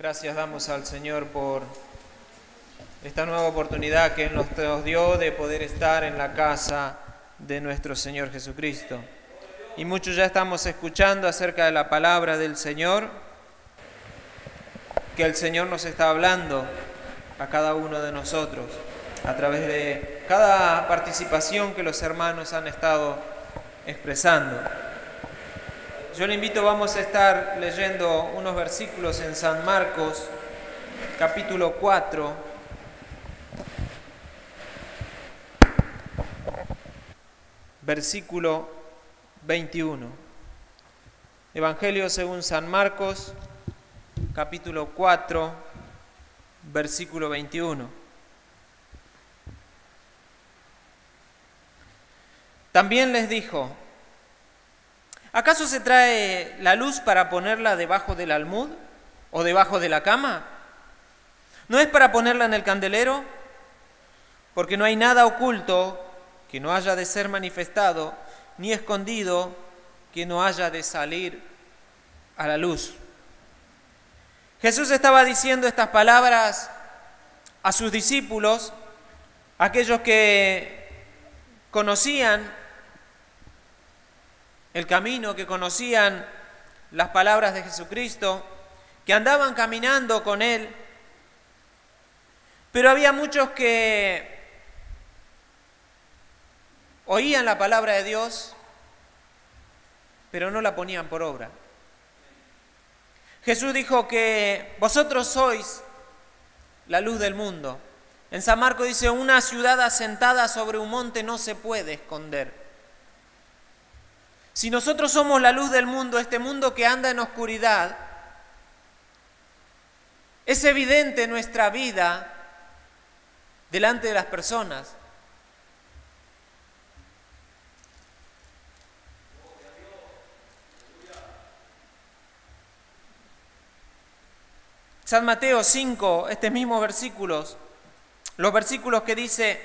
Gracias damos al Señor por esta nueva oportunidad que Él nos dio de poder estar en la casa de nuestro Señor Jesucristo. Y muchos ya estamos escuchando acerca de la palabra del Señor, que el Señor nos está hablando a cada uno de nosotros, a través de cada participación que los hermanos han estado expresando. Yo le invito, vamos a estar leyendo unos versículos en San Marcos, capítulo 4, versículo 21. Evangelio según San Marcos, capítulo 4, versículo 21. También les dijo: ¿acaso se trae la luz para ponerla debajo del almud o debajo de la cama? ¿No es para ponerla en el candelero? Porque no hay nada oculto que no haya de ser manifestado, ni escondido que no haya de salir a la luz. Jesús estaba diciendo estas palabras a sus discípulos, aquellos que conocían el camino, que conocían las palabras de Jesucristo, que andaban caminando con Él. Pero había muchos que oían la palabra de Dios, pero no la ponían por obra. Jesús dijo que vosotros sois la luz del mundo. En San Marcos dice: una ciudad asentada sobre un monte no se puede esconder. Si nosotros somos la luz del mundo, este mundo que anda en oscuridad, es evidente en nuestra vida delante de las personas. San Mateo 5, estos mismos versículos, los versículos que dice: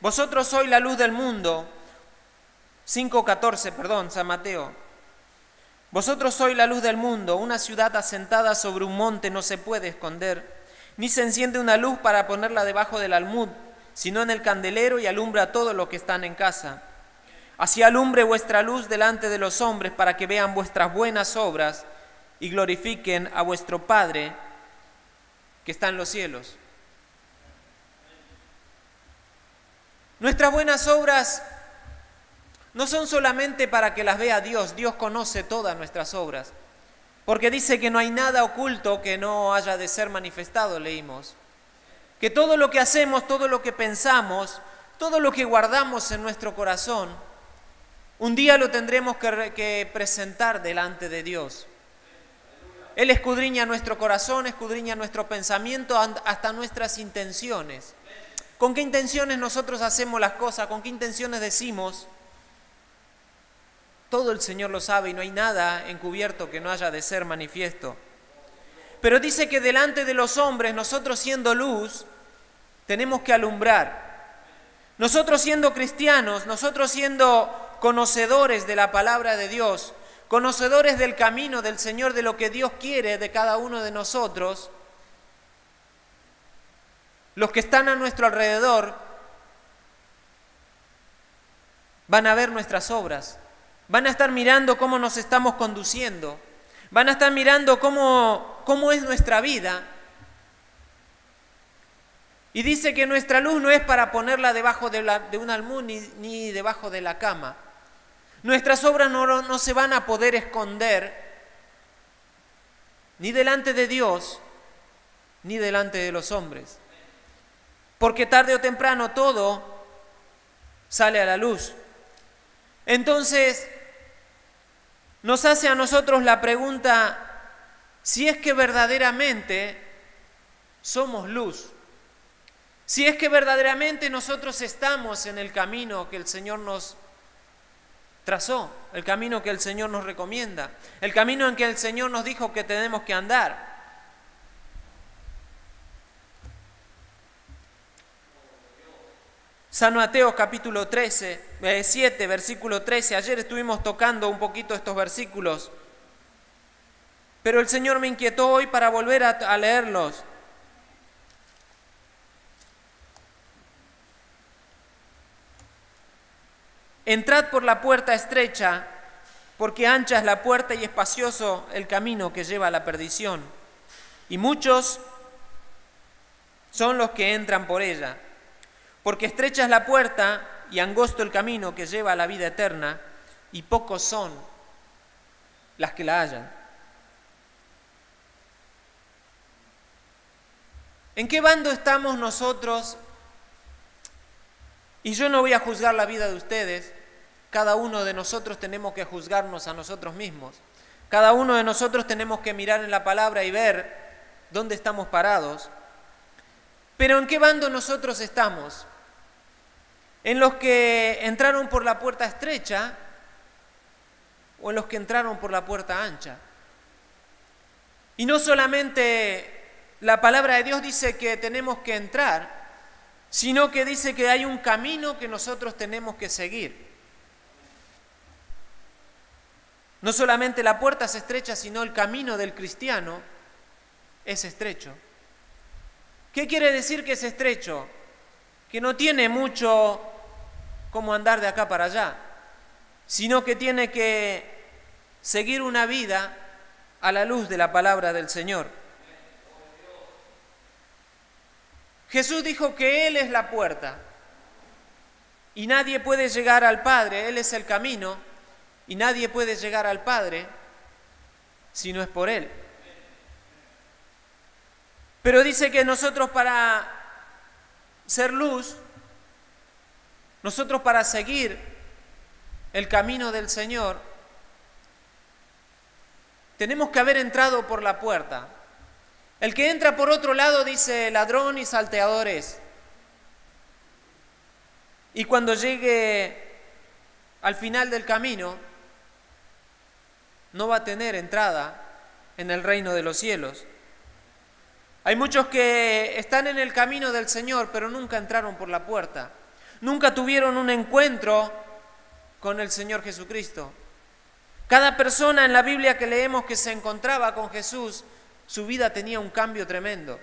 vosotros sois la luz del mundo. 5:14, perdón, San Mateo. Vosotros sois la luz del mundo, una ciudad asentada sobre un monte no se puede esconder, ni se enciende una luz para ponerla debajo del almud, sino en el candelero y alumbra a todos los que están en casa. Así alumbre vuestra luz delante de los hombres para que vean vuestras buenas obras y glorifiquen a vuestro Padre que está en los cielos. Nuestras buenas obras no son solamente para que las vea Dios. Dios conoce todas nuestras obras, porque dice que no hay nada oculto que no haya de ser manifestado, leímos. Que todo lo que hacemos, todo lo que pensamos, todo lo que guardamos en nuestro corazón, un día lo tendremos que presentar delante de Dios. Él escudriña nuestro corazón, escudriña nuestro pensamiento, hasta nuestras intenciones. ¿Con qué intenciones nosotros hacemos las cosas? ¿Con qué intenciones decimos? Todo el Señor lo sabe y no hay nada encubierto que no haya de ser manifiesto. Pero dice que delante de los hombres, nosotros siendo luz, tenemos que alumbrar. Nosotros siendo cristianos, nosotros siendo conocedores de la palabra de Dios, conocedores del camino del Señor, de lo que Dios quiere de cada uno de nosotros, los que están a nuestro alrededor van a ver nuestras obras. Van a estar mirando cómo nos estamos conduciendo. Van a estar mirando cómo es nuestra vida. Y dice que nuestra luz no es para ponerla debajo de un almud ni debajo de la cama. Nuestras obras no se van a poder esconder ni delante de Dios ni delante de los hombres. Porque tarde o temprano todo sale a la luz. Entonces, nos hace a nosotros la pregunta si es que verdaderamente somos luz, si es que verdaderamente nosotros estamos en el camino que el Señor nos trazó, el camino que el Señor nos recomienda, el camino en que el Señor nos dijo que tenemos que andar. San Mateo capítulo 7, versículo 13. Ayer estuvimos tocando un poquito estos versículos. Pero el Señor me inquietó hoy para volver a leerlos. Entrad por la puerta estrecha, porque ancha es la puerta y espacioso el camino que lleva a la perdición. Y muchos son los que entran por ella. Porque estrecha es la puerta y angosto el camino que lleva a la vida eterna, y pocos son las que la hallan. ¿En qué bando estamos nosotros? Y yo no voy a juzgar la vida de ustedes. Cada uno de nosotros tenemos que juzgarnos a nosotros mismos. Cada uno de nosotros tenemos que mirar en la palabra y ver dónde estamos parados. Pero ¿en qué bando nosotros estamos? ¿En los que entraron por la puerta estrecha o en los que entraron por la puerta ancha? Y no solamente la palabra de Dios dice que tenemos que entrar, sino que dice que hay un camino que nosotros tenemos que seguir. No solamente la puerta es estrecha, sino el camino del cristiano es estrecho. ¿Qué quiere decir que es estrecho? Que no tiene mucho como andar de acá para allá, sino que tiene que seguir una vida a la luz de la palabra del Señor. Jesús dijo que Él es la puerta y nadie puede llegar al Padre. Él es el camino y nadie puede llegar al Padre si no es por Él. Pero dice que nosotros para ser luz, nosotros para seguir el camino del Señor, tenemos que haber entrado por la puerta. El que entra por otro lado dice ladrón y salteador es. Y cuando llegue al final del camino, no va a tener entrada en el reino de los cielos. Hay muchos que están en el camino del Señor, pero nunca entraron por la puerta. Nunca tuvieron un encuentro con el Señor Jesucristo. Cada persona en la Biblia que leemos que se encontraba con Jesús, su vida tenía un cambio tremendo,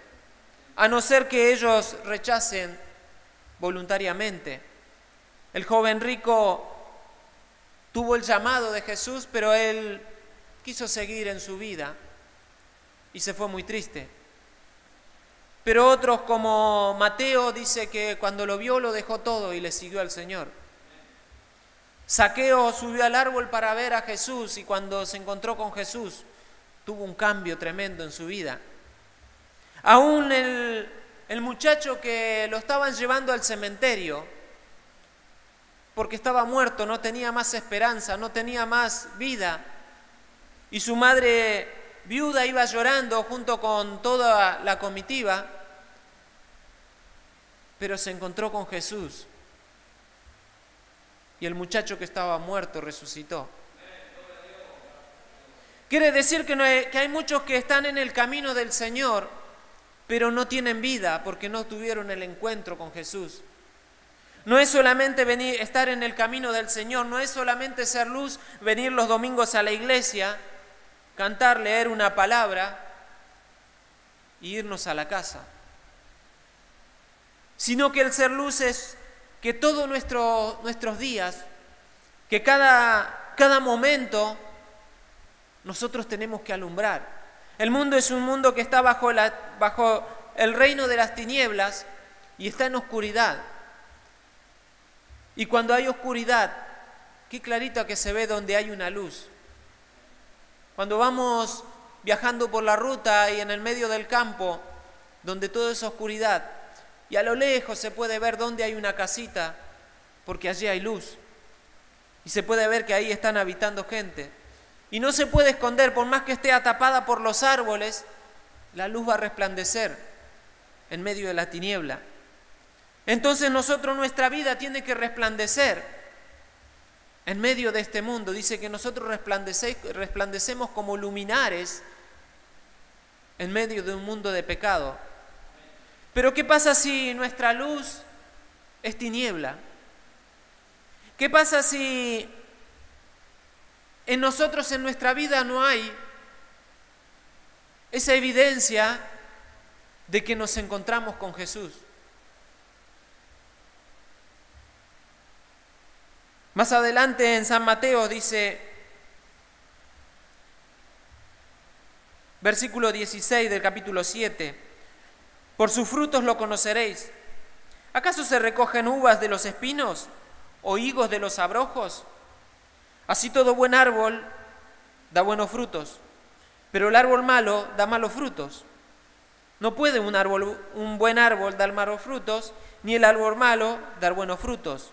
a no ser que ellos rechacen voluntariamente. El joven rico tuvo el llamado de Jesús, pero él quiso seguir en su vida y se fue muy triste. Pero otros como Mateo dice que cuando lo vio lo dejó todo y le siguió al Señor. Zaqueo subió al árbol para ver a Jesús y cuando se encontró con Jesús tuvo un cambio tremendo en su vida. Aún el muchacho que lo estaban llevando al cementerio porque estaba muerto, no tenía más esperanza, no tenía más vida, y su madre viuda iba llorando junto con toda la comitiva, pero se encontró con Jesús y el muchacho que estaba muerto resucitó. Quiere decir que hay muchos que están en el camino del Señor, pero no tienen vida porque no tuvieron el encuentro con Jesús. No es solamente estar en el camino del Señor, no es solamente ser luz, venir los domingos a la iglesia, cantar, leer una palabra e irnos a la casa. Sino que el ser luz es que todos nuestros días, que cada momento, nosotros tenemos que alumbrar. El mundo es un mundo que está bajo el reino de las tinieblas y está en oscuridad. Y cuando hay oscuridad, qué clarito que se ve donde hay una luz. Cuando vamos viajando por la ruta y en el medio del campo, donde todo es oscuridad, y a lo lejos se puede ver dónde hay una casita, porque allí hay luz. Y se puede ver que ahí están habitando gente. Y no se puede esconder, por más que esté atapada por los árboles, la luz va a resplandecer en medio de la tiniebla. Entonces nuestra vida tiene que resplandecer en medio de este mundo. Dice que nosotros resplandecemos como luminares en medio de un mundo de pecado. Pero ¿qué pasa si nuestra luz es tiniebla? ¿Qué pasa si en nosotros, en nuestra vida, no hay esa evidencia de que nos encontramos con Jesús. Más adelante en San Mateo dice, versículo 16 del capítulo 7, por sus frutos lo conoceréis. ¿Acaso se recogen uvas de los espinos o higos de los abrojos? Así todo buen árbol da buenos frutos, pero el árbol malo da malos frutos. No puede un buen árbol dar malos frutos, ni el árbol malo dar buenos frutos.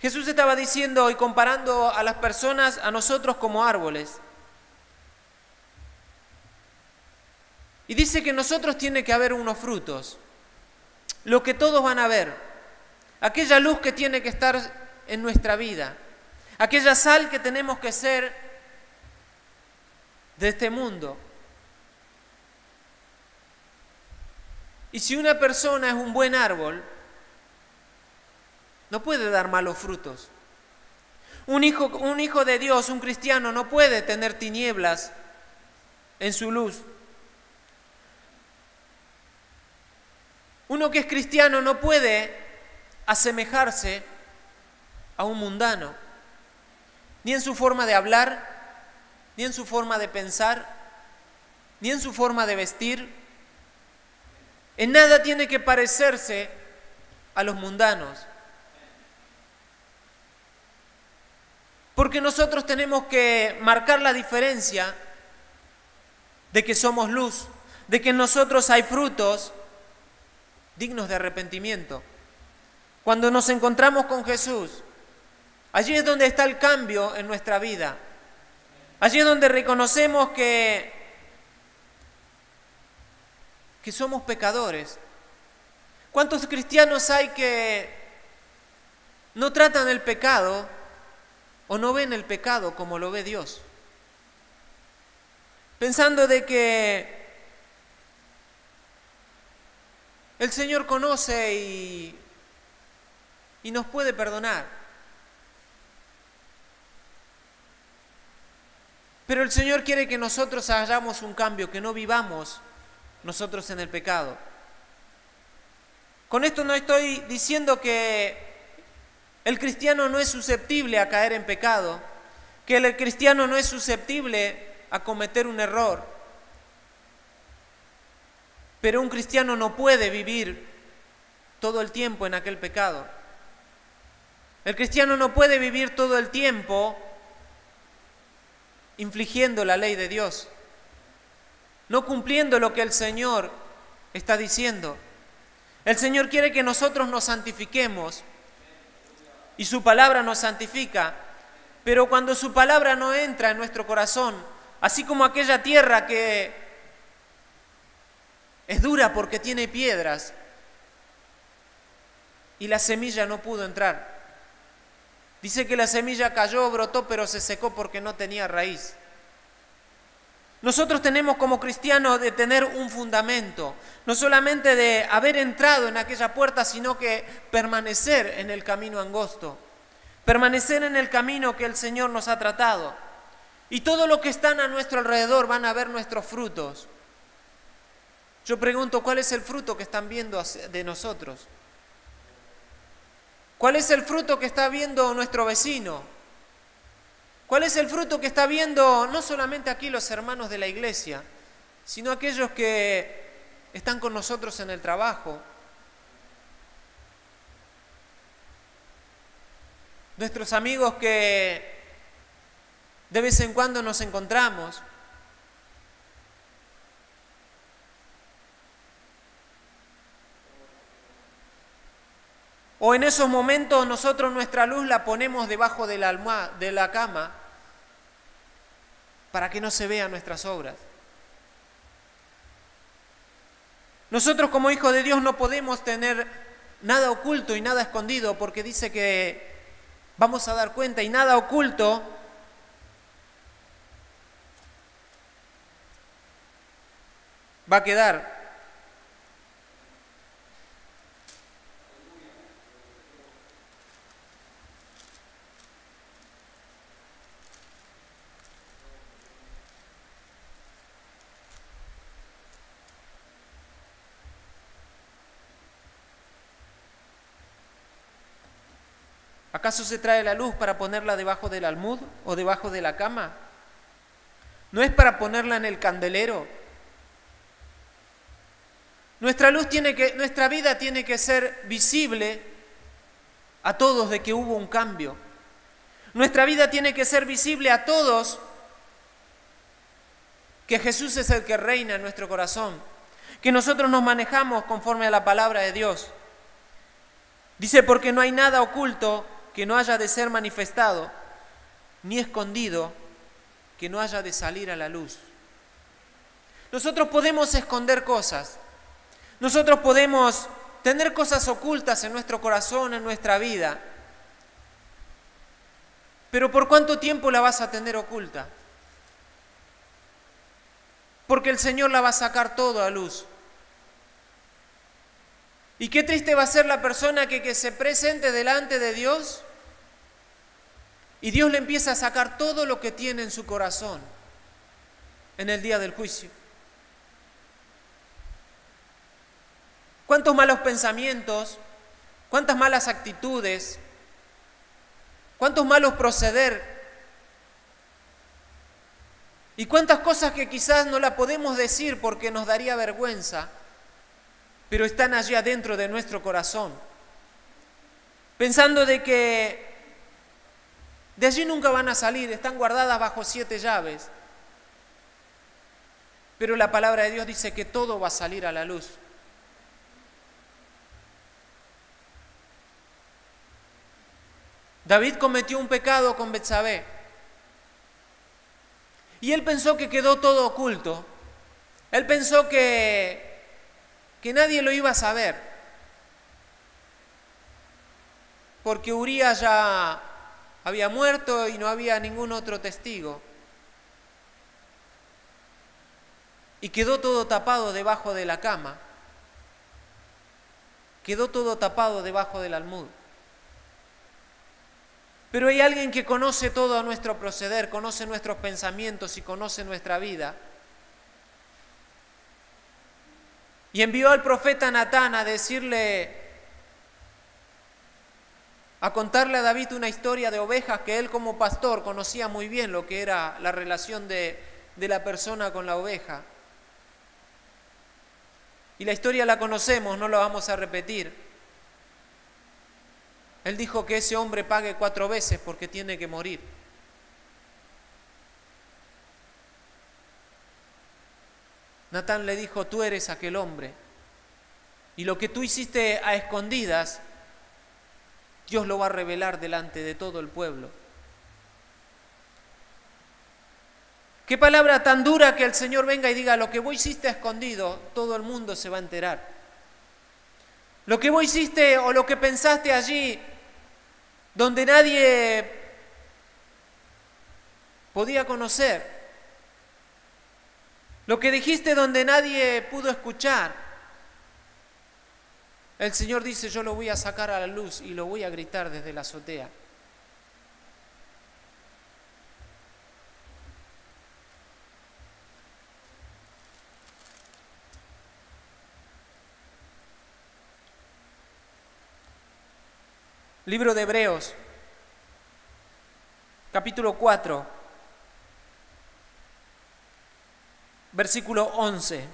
Jesús estaba diciendo y comparando a las personas, a nosotros como árboles. Y dice que en nosotros tiene que haber unos frutos, lo que todos van a ver, aquella luz que tiene que estar en nuestra vida, aquella sal que tenemos que ser de este mundo. Y si una persona es un buen árbol, no puede dar malos frutos. Un hijo de Dios, un cristiano, no puede tener tinieblas en su luz. Uno que es cristiano no puede asemejarse a un mundano, ni en su forma de hablar, ni en su forma de pensar, ni en su forma de vestir. En nada tiene que parecerse a los mundanos. Porque nosotros tenemos que marcar la diferencia de que somos luz, de que en nosotros hay frutos dignos de arrepentimiento. Cuando nos encontramos con Jesús, allí es donde está el cambio en nuestra vida. Allí es donde reconocemos que somos pecadores. ¿Cuántos cristianos hay que no tratan el pecado o no ven el pecado como lo ve Dios? Pensando de que el Señor conoce y nos puede perdonar. Pero el Señor quiere que nosotros hagamos un cambio, que no vivamos nosotros en el pecado. Con esto no estoy diciendo que el cristiano no es susceptible a caer en pecado, que el cristiano no es susceptible a cometer un error. Pero un cristiano no puede vivir todo el tiempo en aquel pecado. El cristiano no puede vivir todo el tiempo infligiendo la ley de Dios, no cumpliendo lo que el Señor está diciendo. El Señor quiere que nosotros nos santifiquemos y su palabra nos santifica, pero cuando su palabra no entra en nuestro corazón, así como aquella tierra que es dura porque tiene piedras y la semilla no pudo entrar. Dice que la semilla cayó, brotó, pero se secó porque no tenía raíz. Nosotros tenemos como cristianos de tener un fundamento, no solamente de haber entrado en aquella puerta, sino que permanecer en el camino angosto, permanecer en el camino que el Señor nos ha tratado. Y todo lo que están a nuestro alrededor van a ver nuestros frutos. Yo pregunto, ¿cuál es el fruto que están viendo de nosotros? ¿Cuál es el fruto que está viendo nuestro vecino? ¿Cuál es el fruto que está viendo no solamente aquí los hermanos de la iglesia, sino aquellos que están con nosotros en el trabajo? Nuestros amigos que de vez en cuando nos encontramos. O en esos momentos nosotros nuestra luz la ponemos debajo de la almohada, de la cama, para que no se vean nuestras obras. Nosotros como hijos de Dios no podemos tener nada oculto y nada escondido, porque dice que vamos a dar cuenta, y nada oculto va a quedar. ¿Acaso se trae la luz para ponerla debajo del almud o debajo de la cama? ¿No es para ponerla en el candelero? Nuestra vida tiene que ser visible a todos de que hubo un cambio. Nuestra vida tiene que ser visible a todos que Jesús es el que reina en nuestro corazón, que nosotros nos manejamos conforme a la palabra de Dios. Dice, porque no hay nada oculto que no haya de ser manifestado, ni escondido que no haya de salir a la luz. Nosotros podemos esconder cosas, nosotros podemos tener cosas ocultas en nuestro corazón, en nuestra vida, pero ¿por cuánto tiempo la vas a tener oculta? Porque el Señor la va a sacar todo a luz. Y qué triste va a ser la persona que se presente delante de Dios y Dios le empieza a sacar todo lo que tiene en su corazón en el día del juicio. ¿Cuántos malos pensamientos, cuántas malas actitudes, cuántos malos proceder y cuántas cosas que quizás no la podemos decir porque nos daría vergüenza, pero están allí adentro de nuestro corazón, pensando de que de allí nunca van a salir, están guardadas bajo 7 llaves. Pero la palabra de Dios dice que todo va a salir a la luz. David cometió un pecado con Betsabé y él pensó que quedó todo oculto. Él pensó que nadie lo iba a saber, porque Urías ya había muerto y no había ningún otro testigo. Y quedó todo tapado debajo de la cama, quedó todo tapado debajo del almud. Pero hay alguien que conoce todo nuestro proceder, conoce nuestros pensamientos y conoce nuestra vida. Y envió al profeta Natán a decirle, a contarle a David una historia de ovejas que él como pastor conocía muy bien lo que era la relación de la persona con la oveja. Y la historia la conocemos, no la vamos a repetir. Él dijo que ese hombre pague 4 veces porque tiene que morir. Natán le dijo, tú eres aquel hombre, y lo que tú hiciste a escondidas, Dios lo va a revelar delante de todo el pueblo. Qué palabra tan dura que el Señor venga y diga, lo que vos hiciste a escondido, todo el mundo se va a enterar. Lo que vos hiciste o lo que pensaste allí, donde nadie podía conocer, lo que dijiste donde nadie pudo escuchar, el Señor dice, yo lo voy a sacar a la luz y lo voy a gritar desde la azotea. Libro de Hebreos, capítulo 4, versículo 11.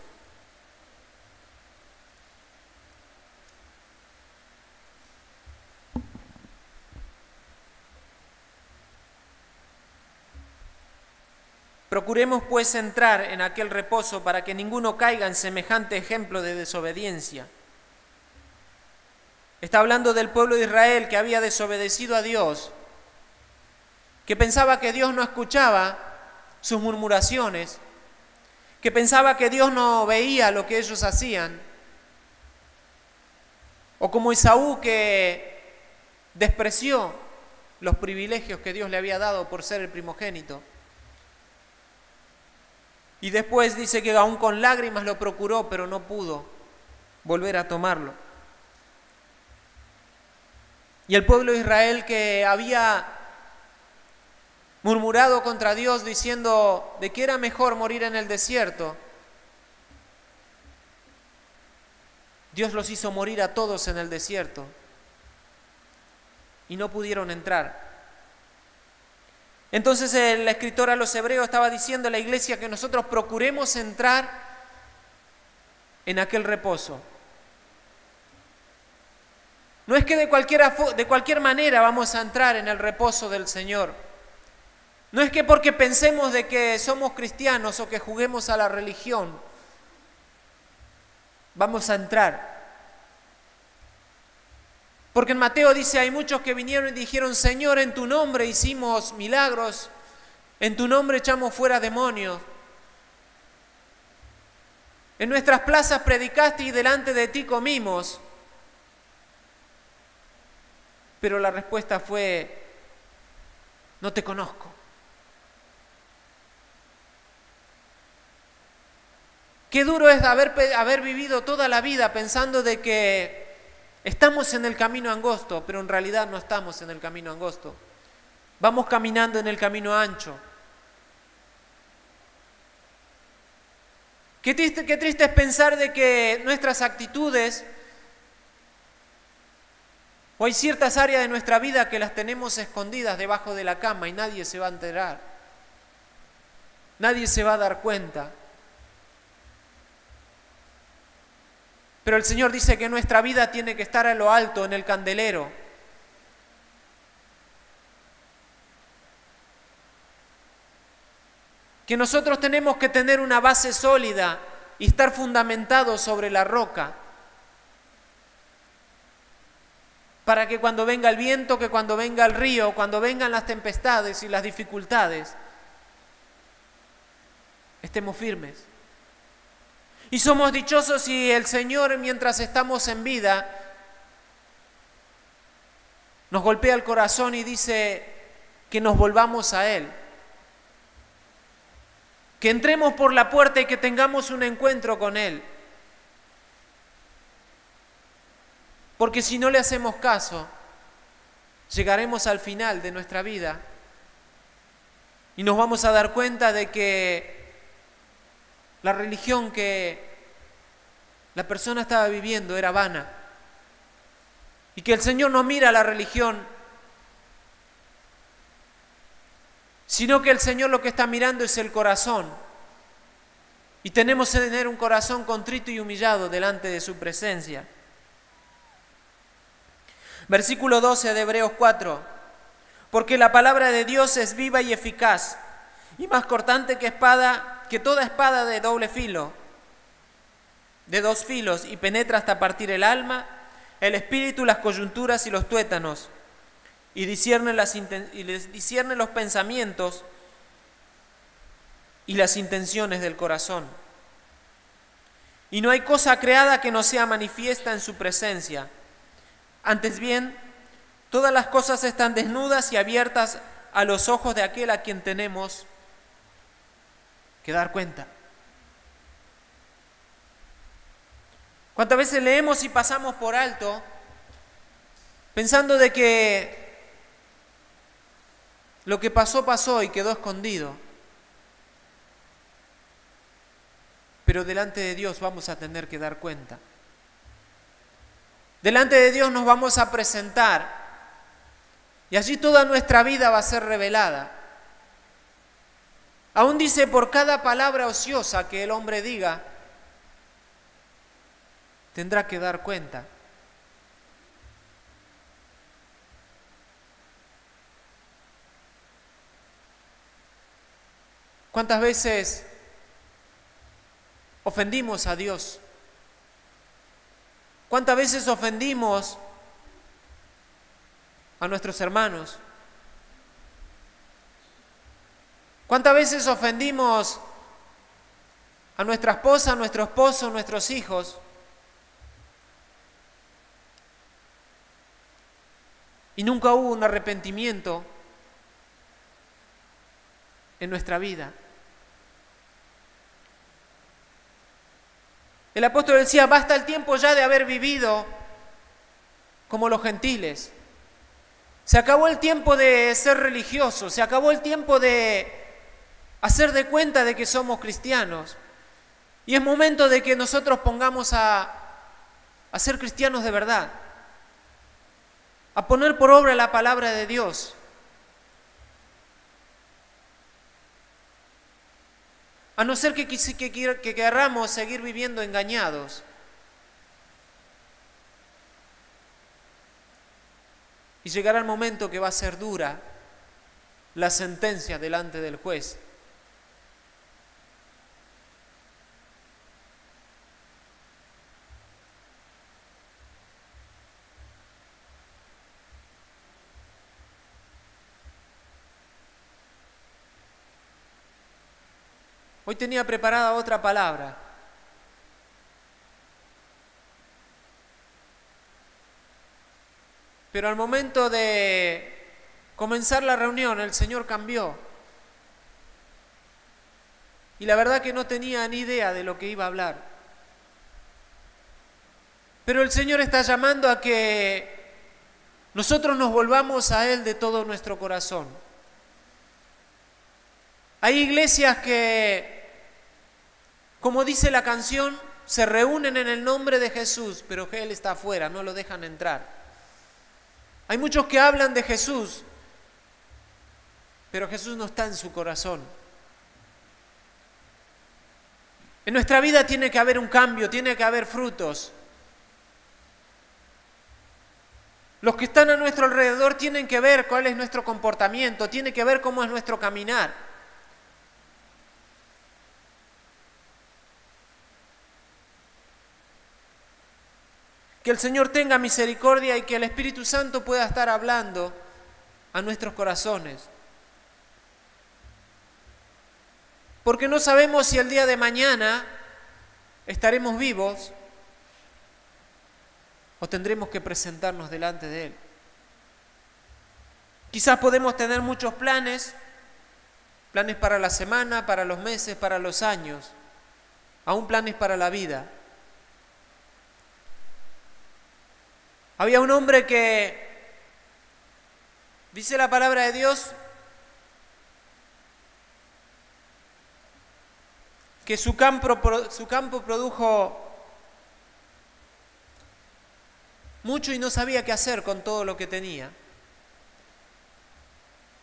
Procuremos pues entrar en aquel reposo para que ninguno caiga en semejante ejemplo de desobediencia. Está hablando del pueblo de Israel que había desobedecido a Dios, que pensaba que Dios no escuchaba sus murmuraciones, que pensaba que Dios no veía lo que ellos hacían, o como Esaú que despreció los privilegios que Dios le había dado por ser el primogénito. Y después dice que aún con lágrimas lo procuró, pero no pudo volver a tomarlo. Y el pueblo de Israel que había murmurado contra Dios diciendo de que era mejor morir en el desierto, Dios los hizo morir a todos en el desierto. y no pudieron entrar. Entonces el escritor a los Hebreos estaba diciendo a la iglesia que nosotros procuremos entrar en aquel reposo. No es que de cualquier manera vamos a entrar en el reposo del Señor. No es que porque pensemos de que somos cristianos o que juguemos a la religión, vamos a entrar. Porque en Mateo dice, hay muchos que vinieron y dijeron, Señor, en tu nombre hicimos milagros, en tu nombre echamos fuera demonios. En nuestras plazas predicaste y delante de ti comimos. Pero la respuesta fue, no te conozco. Qué duro es haber vivido toda la vida pensando de que estamos en el camino angosto, pero en realidad no estamos en el camino angosto. Vamos caminando en el camino ancho. Qué triste es pensar de que nuestras actitudes, o hay ciertas áreas de nuestra vida que las tenemos escondidas debajo de la cama y nadie se va a enterar. Nadie se va a dar cuenta. Pero el Señor dice que nuestra vida tiene que estar a lo alto, en el candelero. Que nosotros tenemos que tener una base sólida y estar fundamentados sobre la roca. Para que cuando venga el viento, que cuando venga el río, cuando vengan las tempestades y las dificultades, estemos firmes. Y somos dichosos si el Señor, mientras estamos en vida, nos golpea el corazón y dice que nos volvamos a Él. Que entremos por la puerta y que tengamos un encuentro con Él. Porque si no le hacemos caso, llegaremos al final de nuestra vida y nos vamos a dar cuenta de que la religión que la persona estaba viviendo era vana y que el Señor no mira la religión, sino que el Señor lo que está mirando es el corazón y tenemos que tener un corazón contrito y humillado delante de su presencia. Versículo 12 de Hebreos 4, porque la palabra de Dios es viva y eficaz y más cortante que toda espada de doble filo, de dos filos, y penetra hasta partir el alma, el espíritu, las coyunturas y los tuétanos, y discierne los pensamientos y las intenciones del corazón. Y no hay cosa creada que no sea manifiesta en su presencia. Antes bien, todas las cosas están desnudas y abiertas a los ojos de aquel a quien tenemos que dar cuenta. ¿Cuántas veces leemos y pasamos por alto pensando de que lo que pasó, pasó y quedó escondido? Pero delante de Dios vamos a tener que dar cuenta. Delante de Dios nos vamos a presentar y allí toda nuestra vida va a ser revelada. Aún dice, por cada palabra ociosa que el hombre diga, tendrá que dar cuenta. ¿Cuántas veces ofendimos a Dios? ¿Cuántas veces ofendimos a nuestros hermanos? ¿Cuántas veces ofendimos a nuestra esposa, a nuestro esposo, a nuestros hijos? Y nunca hubo un arrepentimiento en nuestra vida. El apóstol decía, basta el tiempo ya de haber vivido como los gentiles. Se acabó el tiempo de ser religiosos, se acabó el tiempo de hacer de cuenta de que somos cristianos. Y es momento de que nosotros pongamos a ser cristianos de verdad. a poner por obra la palabra de Dios. A no ser que querramos seguir viviendo engañados. Y llegará el momento que va a ser dura la sentencia delante del juez. Hoy tenía preparada otra palabra. Pero al momento de comenzar la reunión, el Señor cambió. Y la verdad que no tenía ni idea de lo que iba a hablar. Pero el Señor está llamando a que nosotros nos volvamos a Él de todo nuestro corazón. Hay iglesias que, como dice la canción, se reúnen en el nombre de Jesús, pero que Él está afuera, no lo dejan entrar. Hay muchos que hablan de Jesús, pero Jesús no está en su corazón. En nuestra vida tiene que haber un cambio, tiene que haber frutos. Los que están a nuestro alrededor tienen que ver cuál es nuestro comportamiento, tienen que ver cómo es nuestro caminar. Que el Señor tenga misericordia y que el Espíritu Santo pueda estar hablando a nuestros corazones. Porque no sabemos si el día de mañana estaremos vivos o tendremos que presentarnos delante de Él. Quizás podemos tener muchos planes para la semana, para los meses, para los años, aún planes para la vida. Había un hombre que, dice la palabra de Dios, que su campo produjo mucho y no sabía qué hacer con todo lo que tenía.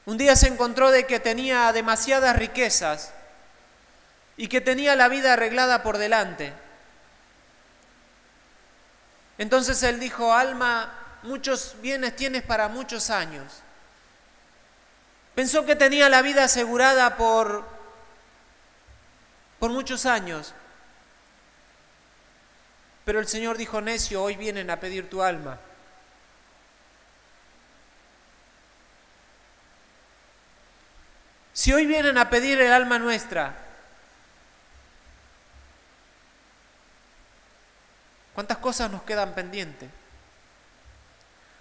Un día se encontró de que tenía demasiadas riquezas y que tenía la vida arreglada por delante. Entonces él dijo: alma, muchos bienes tienes para muchos años. Pensó que tenía la vida asegurada por muchos años. Pero el Señor dijo: necio, hoy vienen a pedir tu alma. Si hoy vienen a pedir el alma nuestra, ¿cuántas cosas nos quedan pendientes?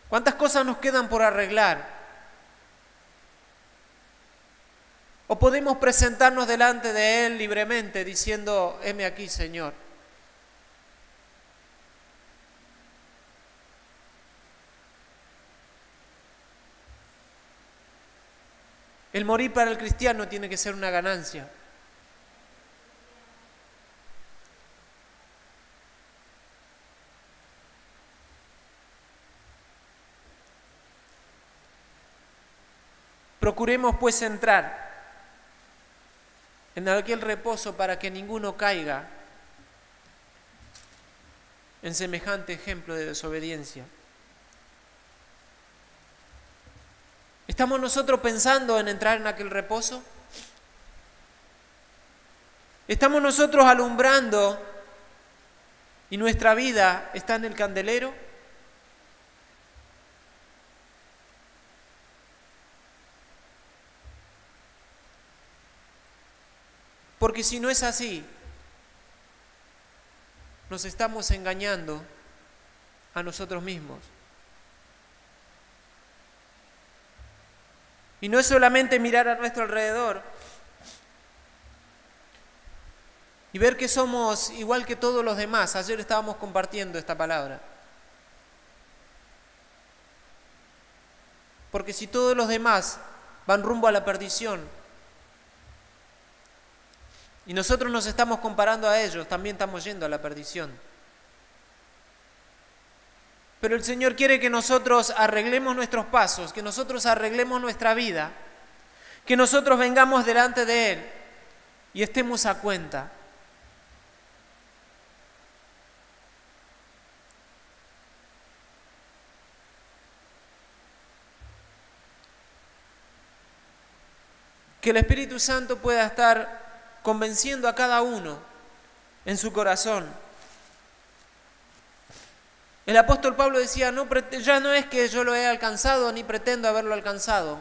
¿Cuántas cosas nos quedan por arreglar? ¿O podemos presentarnos delante de Él libremente diciendo: heme aquí, Señor? El morir para el cristiano tiene que ser una ganancia. Procuremos pues entrar en aquel reposo para que ninguno caiga en semejante ejemplo de desobediencia. ¿Estamos nosotros pensando en entrar en aquel reposo? ¿Estamos nosotros alumbrando y nuestra vida está en el candelero? Porque si no es así, nos estamos engañando a nosotros mismos. Y no es solamente mirar a nuestro alrededor y ver que somos igual que todos los demás. Ayer estábamos compartiendo esta palabra. Porque si todos los demás van rumbo a la perdición y nosotros nos estamos comparando a ellos, también estamos yendo a la perdición. Pero el Señor quiere que nosotros arreglemos nuestros pasos, que nosotros arreglemos nuestra vida, que nosotros vengamos delante de Él y estemos a cuenta. Que el Espíritu Santo pueda estar convenciendo a cada uno en su corazón. El apóstol Pablo decía, ya no es que yo lo he alcanzado ni pretendo haberlo alcanzado,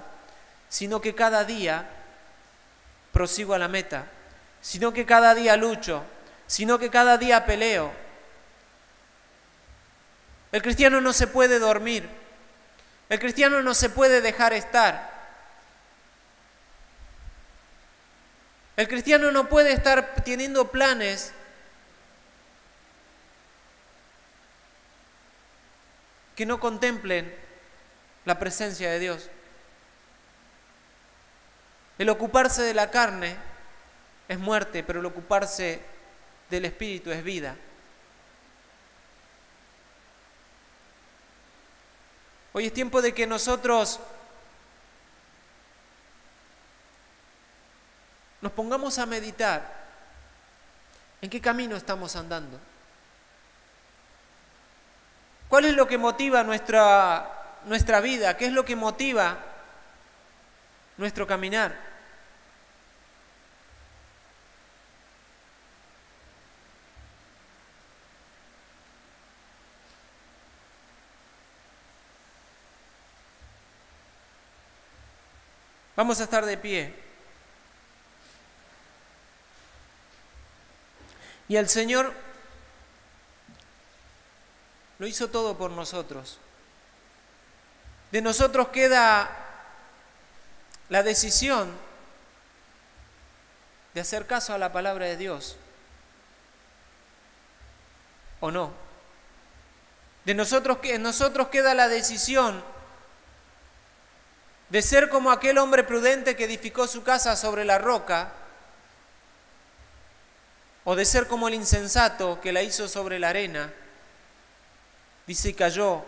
sino que cada día prosigo a la meta, sino que cada día lucho, sino que cada día peleo. El cristiano no se puede dormir, el cristiano no se puede dejar estar. El cristiano no puede estar teniendo planes que no contemplen la presencia de Dios. El ocuparse de la carne es muerte, pero el ocuparse del Espíritu es vida. Hoy es tiempo de que nosotros nos pongamos a meditar en qué camino estamos andando. ¿Cuál es lo que motiva nuestra vida? ¿Qué es lo que motiva nuestro caminar? Vamos a estar de pie. Y el Señor lo hizo todo por nosotros. De nosotros queda la decisión de hacer caso a la palabra de Dios o no. De nosotros queda la decisión de ser como aquel hombre prudente que edificó su casa sobre la roca, o de ser como el insensato que la hizo sobre la arena. Dice, y cayó,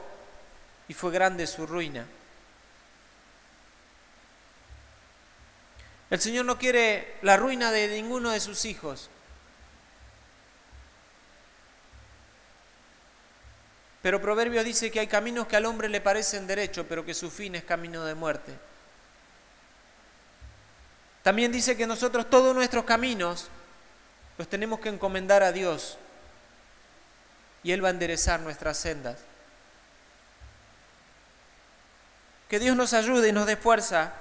y fue grande su ruina. El Señor no quiere la ruina de ninguno de sus hijos. Pero Proverbios dice que hay caminos que al hombre le parecen derechos, pero que su fin es camino de muerte. También dice que nosotros todos nuestros caminos los tenemos que encomendar a Dios y Él va a enderezar nuestras sendas. Que Dios nos ayude y nos dé fuerza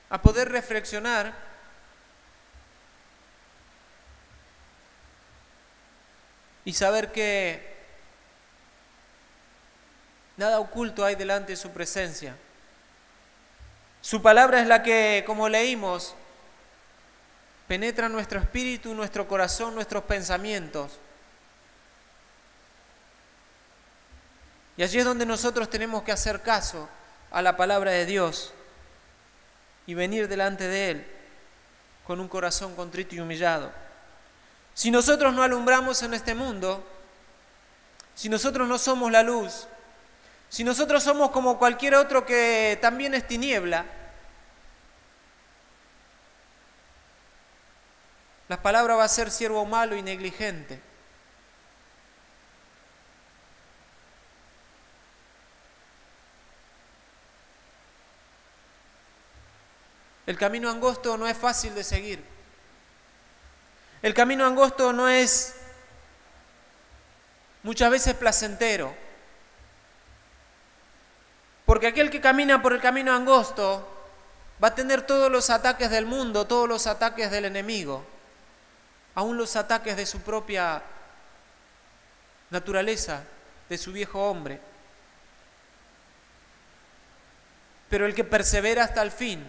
a poder reflexionar y saber que nada oculto hay delante de su presencia. Su palabra es la que, como leímos, penetra nuestro espíritu, nuestro corazón, nuestros pensamientos. Y allí es donde nosotros tenemos que hacer caso a la palabra de Dios y venir delante de Él con un corazón contrito y humillado. Si nosotros no alumbramos en este mundo, si nosotros no somos la luz, si nosotros somos como cualquier otro que también es tiniebla, la palabra va a ser siervo malo y negligente. El camino angosto no es fácil de seguir. El camino angosto no es muchas veces placentero. Porque aquel que camina por el camino angosto va a tener todos los ataques del mundo, todos los ataques del enemigo, aún los ataques de su propia naturaleza, de su viejo hombre. Pero el que persevera hasta el fin,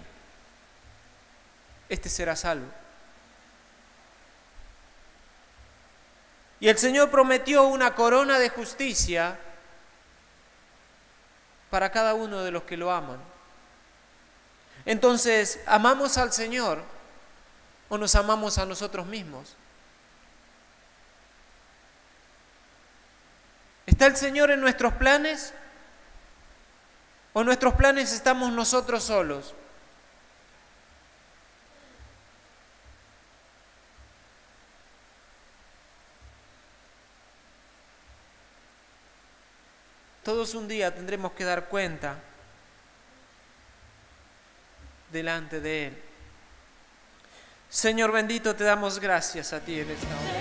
este será salvo. Y el Señor prometió una corona de justicia para cada uno de los que lo aman. Entonces, ¿amamos al Señor o nos amamos a nosotros mismos? ¿Está el Señor en nuestros planes? ¿O en nuestros planes estamos nosotros solos? Todos un día tendremos que dar cuenta delante de Él. Señor bendito, te damos gracias a ti en esta hora.